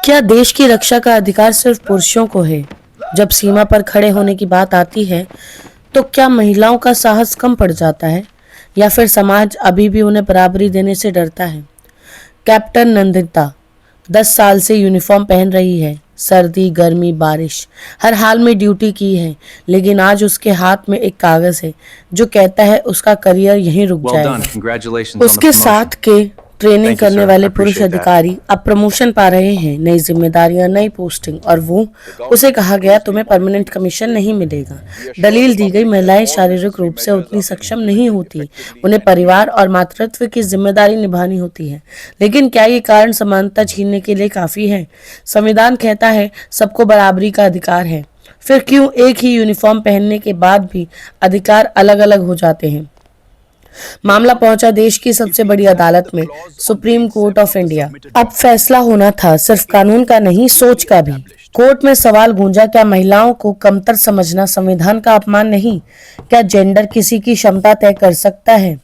क्या देश की रक्षा का अधिकार सिर्फ पुरुषों को है? जब सीमा पर खड़े होने की बात आती है तो क्या महिलाओं का साहस कम पड़ जाता है या फिर समाज अभी भी उन्हें बराबरी देने से डरता है? कैप्टन नंदिता 10 साल से यूनिफॉर्म पहन रही है। सर्दी गर्मी बारिश हर हाल में ड्यूटी की है, लेकिन आज उसके हाथ में एक कागज है जो कहता है उसका करियर यहीं रुक जाएगा। उसके साथ के ट्रेनिंग करने वाले पुरुष अधिकारी अब प्रमोशन पा रहे हैं, नई जिम्मेदारियां, नई पोस्टिंग, और वो उसे कहा गया तुम्हें परमानेंट कमीशन नहीं मिलेगा। दलील दी गई महिलाएं शारीरिक रूप से उतनी सक्षम नहीं होती, उन्हें परिवार और मातृत्व की जिम्मेदारी निभानी होती है। लेकिन क्या ये कारण समानता छीनने के लिए काफी है? संविधान कहता है सबको बराबरी का अधिकार है, फिर क्यों एक ही यूनिफॉर्म पहनने के बाद भी अधिकार अलग अलग हो जाते हैं? मामला पहुंचा देश की सबसे बड़ी अदालत में, सुप्रीम कोर्ट ऑफ इंडिया। अब फैसला होना था सिर्फ कानून का नहीं, सोच का भी। कोर्ट में सवाल गूंजा, क्या महिलाओं को कमतर समझना संविधान का अपमान नहीं? क्या जेंडर किसी की क्षमता तय कर सकता है?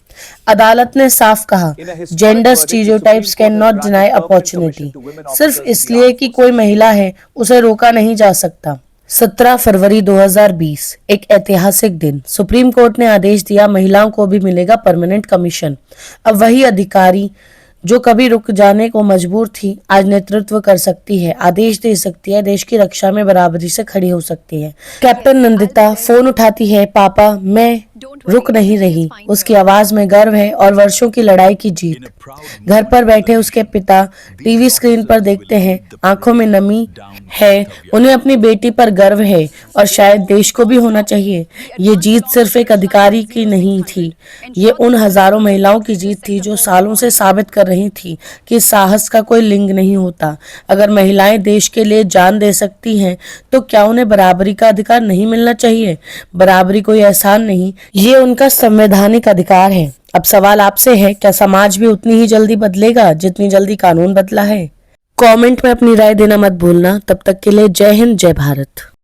अदालत ने साफ कहा, gender stereotypes can not deny opportunity. सिर्फ इसलिए कि कोई महिला है उसे रोका नहीं जा सकता। 17 फरवरी 2020 एक ऐतिहासिक दिन। सुप्रीम कोर्ट ने आदेश दिया महिलाओं को भी मिलेगा परमानेंट कमीशन। अब वही अधिकारी जो कभी रुक जाने को मजबूर थी आज नेतृत्व कर सकती है, आदेश दे सकती है, देश की रक्षा में बराबरी से खड़ी हो सकती है। कैप्टन नंदिता फोन उठाती है, पापा मैं रुक नहीं रही। उसकी आवाज में गर्व है और वर्षों की लड़ाई की जीत। घर पर बैठे उसके पिता टीवी स्क्रीन पर देखते हैं, आंखों में नमी है। उन्हें अपनी बेटी पर गर्व है और शायद देश को भी होना चाहिए। ये जीत सिर्फ एक अधिकारी की नहीं थी, ये उन हजारों महिलाओं की जीत थी जो सालों से साबित कर रही थी कि साहस का कोई लिंग नहीं होता। अगर महिलाएं देश के लिए जान दे सकती हैं तो क्या उन्हें बराबरी का अधिकार नहीं मिलना चाहिए? बराबरी कोई एहसान नहीं, ये उनका संवैधानिक अधिकार है। अब सवाल आपसे है, क्या समाज भी उतनी ही जल्दी बदलेगा जितनी जल्दी कानून बदला है? कमेंट में अपनी राय देना मत भूलना। तब तक के लिए जय हिंद, जय भारत।